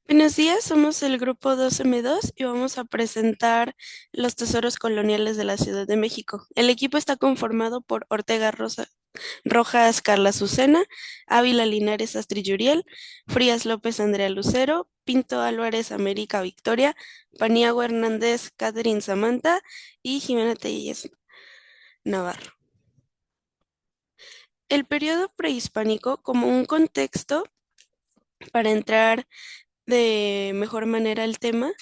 Buenos días, somos el grupo 2M2 y vamos a presentar los tesoros coloniales de la Ciudad de México. El equipo está conformado por Rojas Carla Azucena, Ávila Linares Astri Yuriel, Frías López Andrea Lucero, Pinto Álvarez América Victoria, Paniagua Hernández Catherine Samantha y Jimena Telles Navarro. El periodo prehispánico como un contexto para entrar de mejor manera al tema.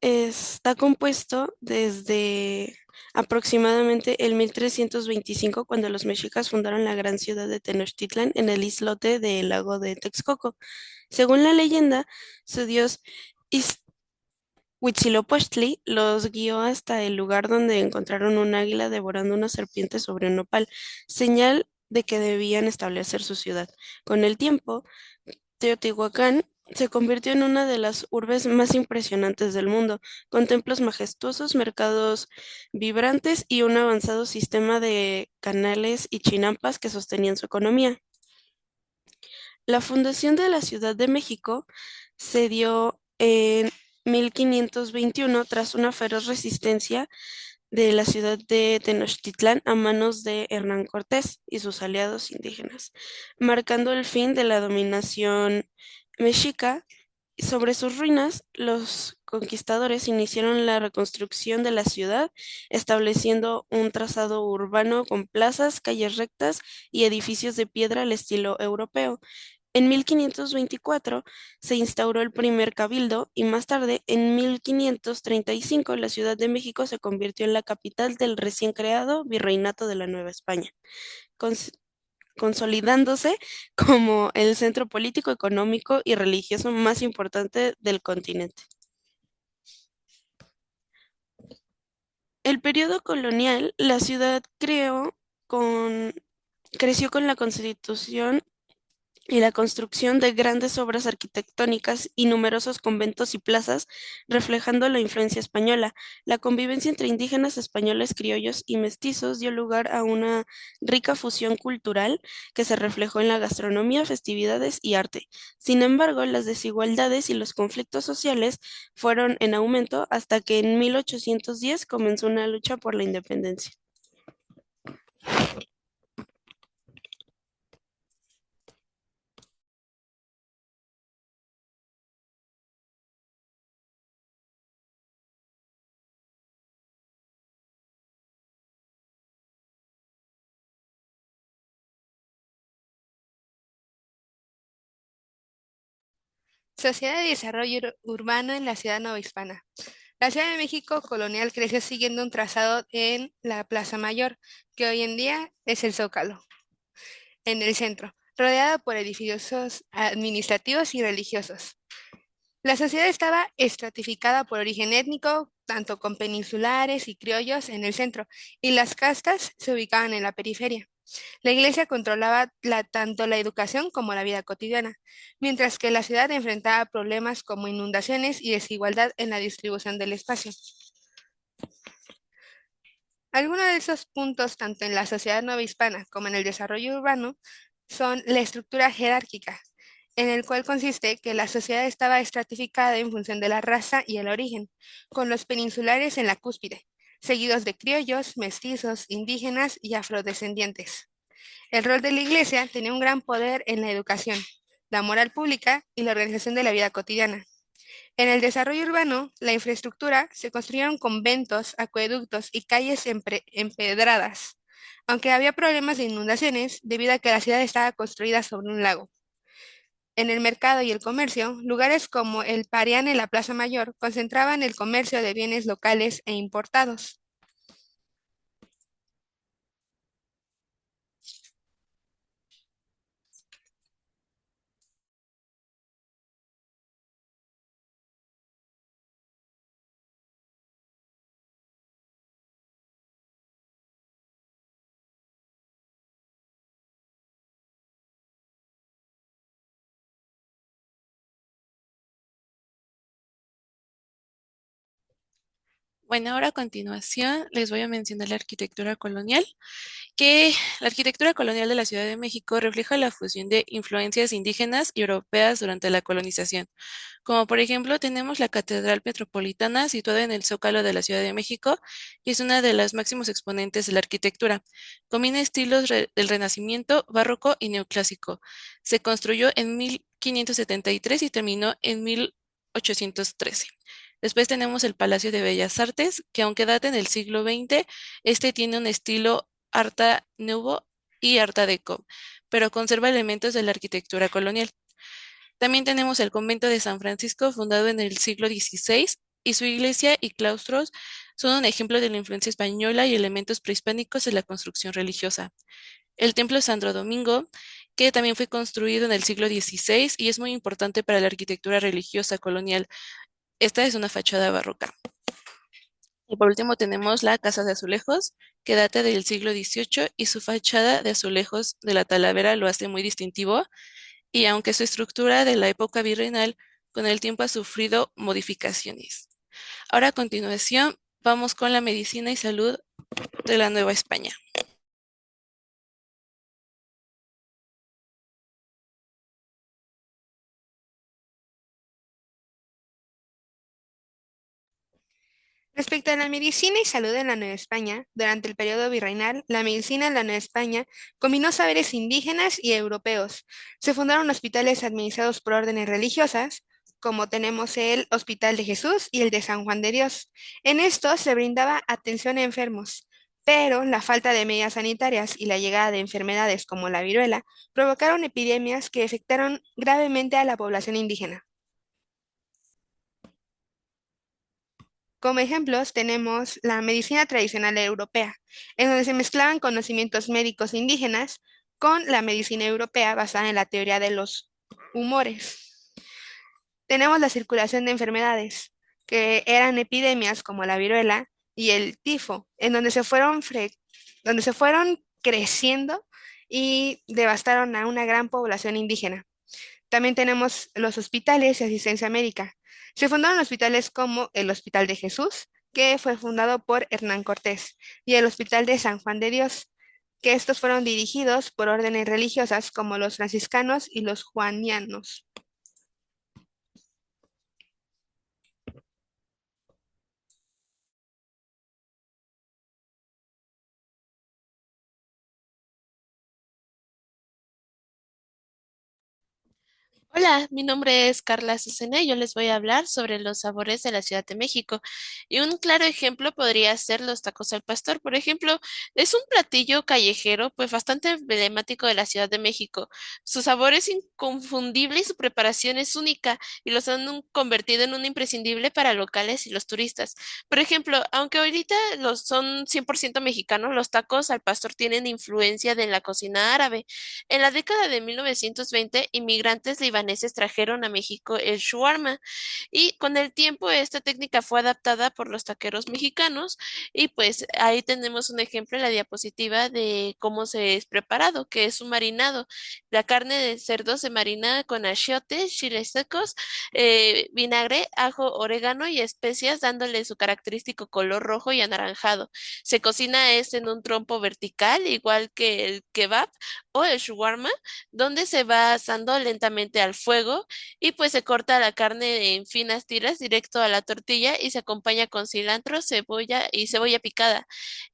Está compuesto desde aproximadamente el 1325, cuando los mexicas fundaron la gran ciudad de Tenochtitlan en el islote del lago de Texcoco. Según la leyenda, su dios Huitzilopochtli los guió hasta el lugar donde encontraron un águila devorando una serpiente sobre un nopal, señal de que debían establecer su ciudad. Con el tiempo, Teotihuacán se convirtió en una de las urbes más impresionantes del mundo, con templos majestuosos, mercados vibrantes y un avanzado sistema de canales y chinampas que sostenían su economía. La fundación de la Ciudad de México se dio en 1521 tras una feroz resistencia de la ciudad de Tenochtitlán a manos de Hernán Cortés y sus aliados indígenas, marcando el fin de la dominación mexica. Sobre sus ruinas, los conquistadores iniciaron la reconstrucción de la ciudad, estableciendo un trazado urbano con plazas, calles rectas y edificios de piedra al estilo europeo. En 1524 se instauró el primer cabildo y más tarde, en 1535, la Ciudad de México se convirtió en la capital del recién creado Virreinato de la Nueva España, cons- consolidándose como el centro político, económico y religioso más importante del continente. El periodo colonial, la ciudad con, creció con la Constitución y la construcción de grandes obras arquitectónicas y numerosos conventos y plazas, reflejando la influencia española. La convivencia entre indígenas españoles, criollos y mestizos dio lugar a una rica fusión cultural que se reflejó en la gastronomía, festividades y arte. Sin embargo, las desigualdades y los conflictos sociales fueron en aumento hasta que en 1810 comenzó una lucha por la independencia. Sociedad de Desarrollo Urbano en la Ciudad Novohispana. La Ciudad de México colonial creció siguiendo un trazado en la Plaza Mayor, que hoy en día es el Zócalo, en el centro, rodeada por edificios administrativos y religiosos. La sociedad estaba estratificada por origen étnico, tanto con peninsulares y criollos en el centro, y las castas se ubicaban en la periferia. La iglesia controlaba tanto la educación como la vida cotidiana, mientras que la ciudad enfrentaba problemas como inundaciones y desigualdad en la distribución del espacio. Algunos de esos puntos, tanto en la sociedad novohispana como en el desarrollo urbano, son la estructura jerárquica, en el cual consiste que la sociedad estaba estratificada en función de la raza y el origen, con los peninsulares en la cúspide, seguidos de criollos, mestizos, indígenas y afrodescendientes. El rol de la Iglesia tenía un gran poder en la educación, la moral pública y la organización de la vida cotidiana. En el desarrollo urbano, la infraestructura se construyeron conventos, acueductos y calles empedradas, aunque había problemas de inundaciones debido a que la ciudad estaba construida sobre un lago. En el mercado y el comercio, lugares como el Parián en la Plaza Mayor concentraban el comercio de bienes locales e importados. Bueno, ahora a continuación les voy a mencionar la arquitectura colonial, que la arquitectura colonial de la Ciudad de México refleja la fusión de influencias indígenas y europeas durante la colonización. Como por ejemplo, tenemos la Catedral Metropolitana situada en el Zócalo de la Ciudad de México y es una de las máximos exponentes de la arquitectura. Combina estilos del Renacimiento, Barroco y Neoclásico. Se construyó en 1573 y terminó en 1813. Después tenemos el Palacio de Bellas Artes, que aunque data en el siglo XX, este tiene un estilo Arta Nouveau y Arta Deco, pero conserva elementos de la arquitectura colonial. También tenemos el convento de San Francisco, fundado en el siglo XVI, y su iglesia y claustros son un ejemplo de la influencia española y elementos prehispánicos en la construcción religiosa. El templo Santo Domingo, que también fue construido en el siglo XVI y es muy importante para la arquitectura religiosa colonial. Esta es una fachada barroca. Y por último tenemos la Casa de Azulejos, que data del siglo XVIII y su fachada de azulejos de la Talavera lo hace muy distintivo y aunque su estructura de la época virreinal con el tiempo ha sufrido modificaciones. Ahora a continuación vamos con la medicina y salud de la Nueva España. Respecto a la medicina y salud en la Nueva España, durante el periodo virreinal, la medicina en la Nueva España combinó saberes indígenas y europeos. Se fundaron hospitales administrados por órdenes religiosas, como tenemos el Hospital de Jesús y el de San Juan de Dios. En estos se brindaba atención a enfermos, pero la falta de medidas sanitarias y la llegada de enfermedades como la viruela provocaron epidemias que afectaron gravemente a la población indígena. Como ejemplos tenemos la medicina tradicional europea, en donde se mezclaban conocimientos médicos indígenas con la medicina europea basada en la teoría de los humores. Tenemos la circulación de enfermedades, que eran epidemias como la viruela y el tifo, en donde se fueron creciendo y devastaron a una gran población indígena. También tenemos los hospitales y asistencia médica. Se fundaron hospitales como el Hospital de Jesús, que fue fundado por Hernán Cortés, y el Hospital de San Juan de Dios, que estos fueron dirigidos por órdenes religiosas como los franciscanos y los juanianos. Hola, mi nombre es Carla Azucena y yo les voy a hablar sobre los sabores de la Ciudad de México. Y un claro ejemplo podría ser los tacos al pastor. Por ejemplo, es un platillo callejero, pues bastante emblemático de la Ciudad de México. Su sabor es inconfundible y su preparación es única y los han convertido en un imprescindible para locales y los turistas. Por ejemplo, aunque ahorita los son 100% mexicanos, los tacos al pastor tienen influencia de la cocina árabe. En la década de 1920, inmigrantes libaneses trajeron a México el shawarma y con el tiempo esta técnica fue adaptada por los taqueros mexicanos y pues ahí tenemos un ejemplo en la diapositiva de cómo se es preparado, que es un marinado. La carne de cerdo se marina con achiote, chiles secos, vinagre, ajo, orégano y especias, dándole su característico color rojo y anaranjado. Se cocina en un trompo vertical, igual que el kebab o el shawarma, donde se va asando lentamente al fuego y pues se corta la carne en finas tiras directo a la tortilla y se acompaña con cilantro, cebolla y cebolla picada.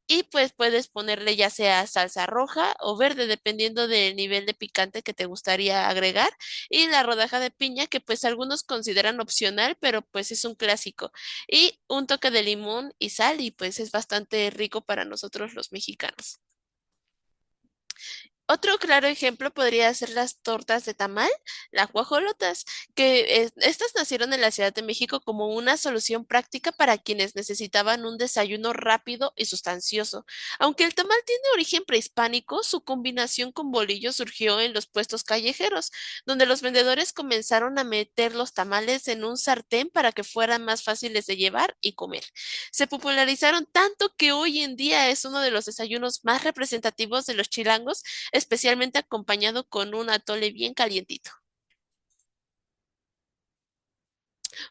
Y pues puedes ponerle ya sea salsa roja o verde, dependiendo del nivel de picante que te gustaría agregar. Y la rodaja de piña, que pues algunos consideran opcional, pero pues es un clásico. Y un toque de limón y sal y pues es bastante rico para nosotros los mexicanos. Otro claro ejemplo podría ser las tortas de tamal, las guajolotas, que estas nacieron en la Ciudad de México como una solución práctica para quienes necesitaban un desayuno rápido y sustancioso. Aunque el tamal tiene origen prehispánico, su combinación con bolillo surgió en los puestos callejeros, donde los vendedores comenzaron a meter los tamales en un sartén para que fueran más fáciles de llevar y comer. Se popularizaron tanto que hoy en día es uno de los desayunos más representativos de los chilangos, especialmente acompañado con un atole bien calientito.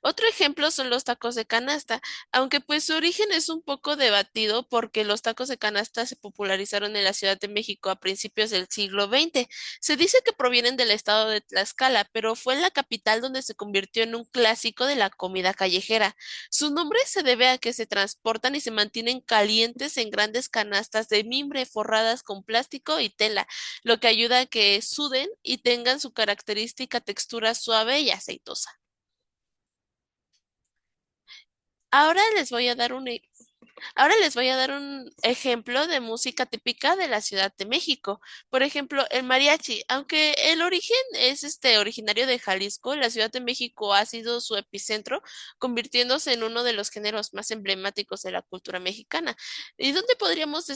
Otro ejemplo son los tacos de canasta, aunque pues su origen es un poco debatido porque los tacos de canasta se popularizaron en la Ciudad de México a principios del siglo XX. Se dice que provienen del estado de Tlaxcala, pero fue en la capital donde se convirtió en un clásico de la comida callejera. Su nombre se debe a que se transportan y se mantienen calientes en grandes canastas de mimbre forradas con plástico y tela, lo que ayuda a que suden y tengan su característica textura suave y aceitosa. Ahora les voy a dar Ahora les voy a dar un ejemplo de música típica de la Ciudad de México. Por ejemplo, el mariachi. Aunque el origen es originario de Jalisco, la Ciudad de México ha sido su epicentro, convirtiéndose en uno de los géneros más emblemáticos de la cultura mexicana. ¿Y dónde podríamos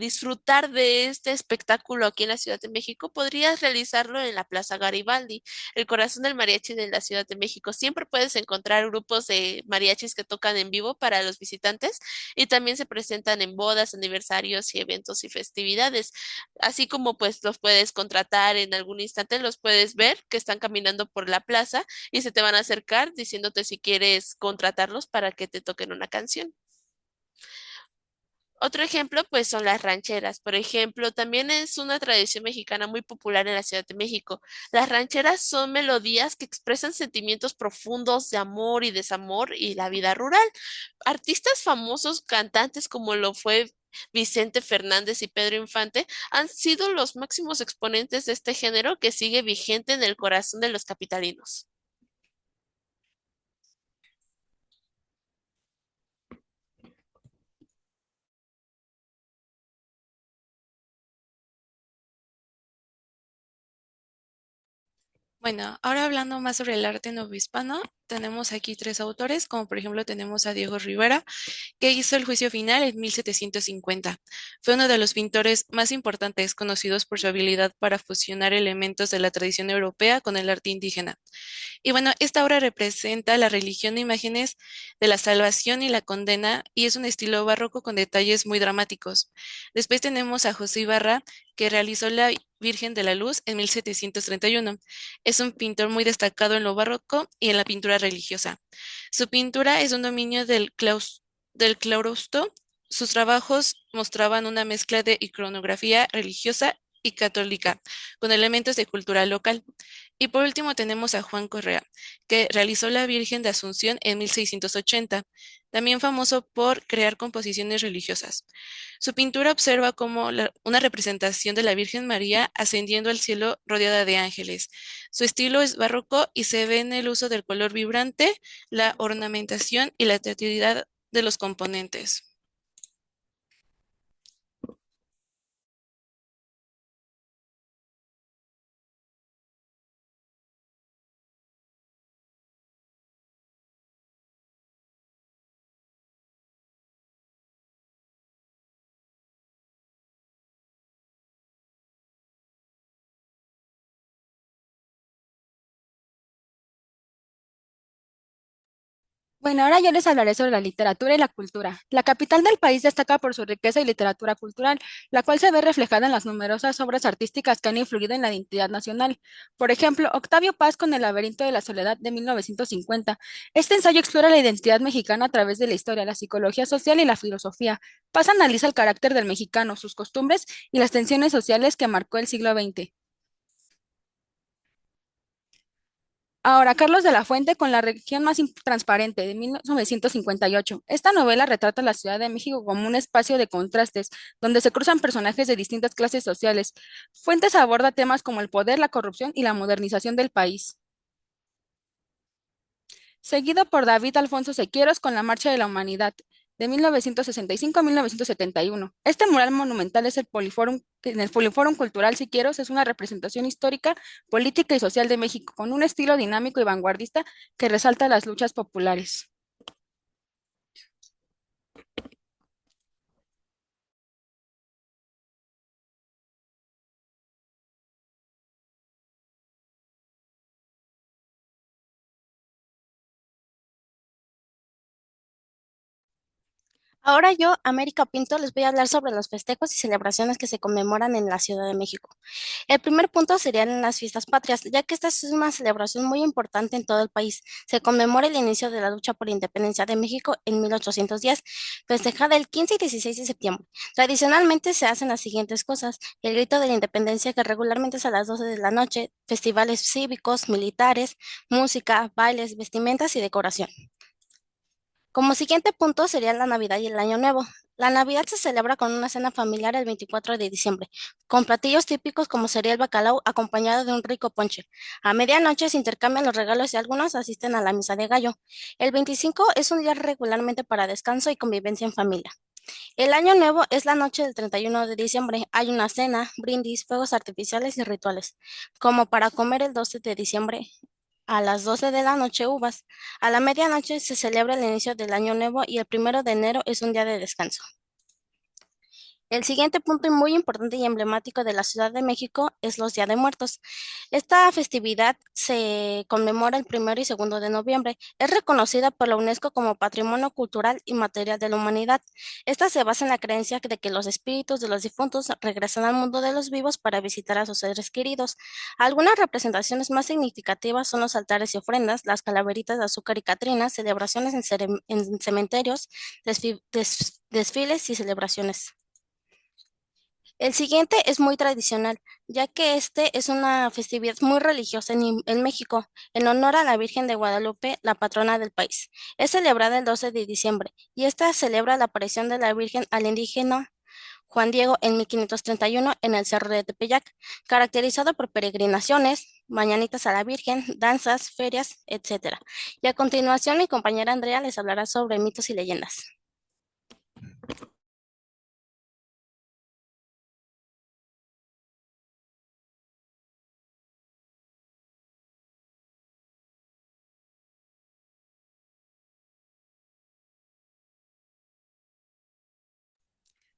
disfrutar de este espectáculo aquí en la Ciudad de México? Podrías realizarlo en la Plaza Garibaldi, el corazón del mariachi de la Ciudad de México. Siempre puedes encontrar grupos de mariachis que tocan en vivo para los visitantes y también se presentan en bodas, aniversarios y eventos y festividades. Así como pues los puedes contratar en algún instante, los puedes ver que están caminando por la plaza y se te van a acercar diciéndote si quieres contratarlos para que te toquen una canción. Otro ejemplo, pues son las rancheras. Por ejemplo, también es una tradición mexicana muy popular en la Ciudad de México. Las rancheras son melodías que expresan sentimientos profundos de amor y desamor y la vida rural. Artistas famosos, cantantes como lo fue Vicente Fernández y Pedro Infante, han sido los máximos exponentes de este género que sigue vigente en el corazón de los capitalinos. Bueno, ahora hablando más sobre el arte novohispano, tenemos aquí tres autores, como por ejemplo tenemos a Diego Rivera, que hizo el juicio final en 1750. Fue uno de los pintores más importantes, conocidos por su habilidad para fusionar elementos de la tradición europea con el arte indígena. Y bueno, esta obra representa la religión de imágenes de la salvación y la condena, y es un estilo barroco con detalles muy dramáticos. Después tenemos a José Ibarra, que realizó la Virgen de la Luz en 1731. Es un pintor muy destacado en lo barroco y en la pintura religiosa. Su pintura es un dominio del claustro. Sus trabajos mostraban una mezcla de iconografía religiosa y católica, con elementos de cultura local. Y por último tenemos a Juan Correa, que realizó la Virgen de Asunción en 1680, también famoso por crear composiciones religiosas. Su pintura observa como una representación de la Virgen María ascendiendo al cielo rodeada de ángeles. Su estilo es barroco y se ve en el uso del color vibrante, la ornamentación y la creatividad de los componentes. Bueno, ahora yo les hablaré sobre la literatura y la cultura. La capital del país destaca por su riqueza y literatura cultural, la cual se ve reflejada en las numerosas obras artísticas que han influido en la identidad nacional. Por ejemplo, Octavio Paz con El laberinto de la soledad de 1950. Este ensayo explora la identidad mexicana a través de la historia, la psicología social y la filosofía. Paz analiza el carácter del mexicano, sus costumbres y las tensiones sociales que marcó el siglo XX. Ahora, Carlos de la Fuente con La región más transparente de 1958. Esta novela retrata la Ciudad de México como un espacio de contrastes, donde se cruzan personajes de distintas clases sociales. Fuentes aborda temas como el poder, la corrupción y la modernización del país. Seguido por David Alfonso Sequeiros con La Marcha de la Humanidad, de 1965 a 1971. Este mural monumental es en el Poliforum Cultural Siqueiros es una representación histórica, política y social de México, con un estilo dinámico y vanguardista que resalta las luchas populares. Ahora yo, América Pinto, les voy a hablar sobre los festejos y celebraciones que se conmemoran en la Ciudad de México. El primer punto serían las fiestas patrias, ya que esta es una celebración muy importante en todo el país. Se conmemora el inicio de la lucha por la independencia de México en 1810, festejada el 15 y 16 de septiembre. Tradicionalmente se hacen las siguientes cosas: el grito de la independencia, que regularmente es a las 12 de la noche, festivales cívicos, militares, música, bailes, vestimentas y decoración. Como siguiente punto sería la Navidad y el Año Nuevo. La Navidad se celebra con una cena familiar el 24 de diciembre, con platillos típicos como sería el bacalao acompañado de un rico ponche. A medianoche se intercambian los regalos y algunos asisten a la misa de gallo. El 25 es un día regularmente para descanso y convivencia en familia. El Año Nuevo es la noche del 31 de diciembre. Hay una cena, brindis, fuegos artificiales y rituales, como para comer el 12 de diciembre a las 12 de la noche uvas. A la medianoche se celebra el inicio del año nuevo y el 1 de enero es un día de descanso. El siguiente punto y muy importante y emblemático de la Ciudad de México es los Días de Muertos. Esta festividad se conmemora el 1 y 2 de noviembre. Es reconocida por la UNESCO como Patrimonio Cultural y Material de la Humanidad. Esta se basa en la creencia de que los espíritus de los difuntos regresan al mundo de los vivos para visitar a sus seres queridos. Algunas representaciones más significativas son los altares y ofrendas, las calaveritas de azúcar y catrinas, celebraciones en cementerios, desfiles y celebraciones. El siguiente es muy tradicional, ya que este es una festividad muy religiosa en México, en honor a la Virgen de Guadalupe, la patrona del país. Es celebrada el 12 de diciembre y esta celebra la aparición de la Virgen al indígena Juan Diego en 1531 en el Cerro de Tepeyac, caracterizado por peregrinaciones, mañanitas a la Virgen, danzas, ferias, etc. Y a continuación mi compañera Andrea les hablará sobre mitos y leyendas.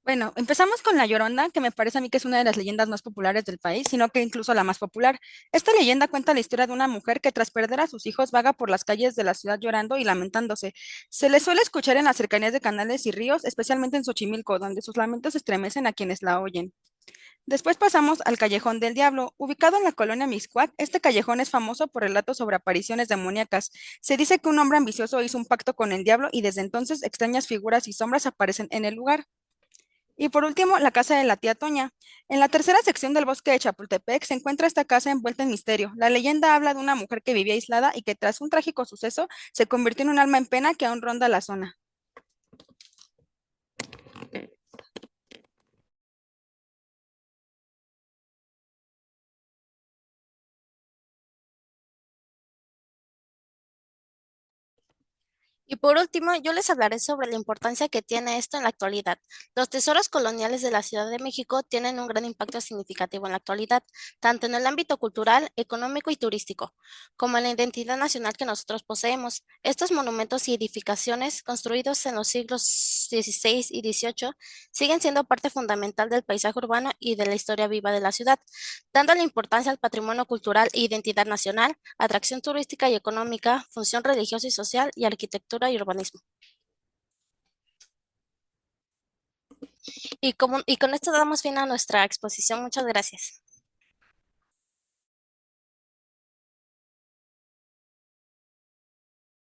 Bueno, empezamos con La Llorona, que me parece a mí que es una de las leyendas más populares del país, sino que incluso la más popular. Esta leyenda cuenta la historia de una mujer que tras perder a sus hijos vaga por las calles de la ciudad llorando y lamentándose. Se le suele escuchar en las cercanías de canales y ríos, especialmente en Xochimilco, donde sus lamentos estremecen a quienes la oyen. Después pasamos al Callejón del Diablo. Ubicado en la colonia Mixcoac, este callejón es famoso por relatos sobre apariciones demoníacas. Se dice que un hombre ambicioso hizo un pacto con el diablo y desde entonces extrañas figuras y sombras aparecen en el lugar. Y por último, la casa de la tía Toña. En la tercera sección del bosque de Chapultepec se encuentra esta casa envuelta en misterio. La leyenda habla de una mujer que vivía aislada y que tras un trágico suceso se convirtió en un alma en pena que aún ronda la zona. Y por último, yo les hablaré sobre la importancia que tiene esto en la actualidad. Los tesoros coloniales de la Ciudad de México tienen un gran impacto significativo en la actualidad, tanto en el ámbito cultural, económico y turístico, como en la identidad nacional que nosotros poseemos. Estos monumentos y edificaciones, construidos en los siglos XVI y XVIII, siguen siendo parte fundamental del paisaje urbano y de la historia viva de la ciudad, dando la importancia al patrimonio cultural e identidad nacional, atracción turística y económica, función religiosa y social y arquitectura y urbanismo. Y con esto damos fin a nuestra exposición. Muchas gracias.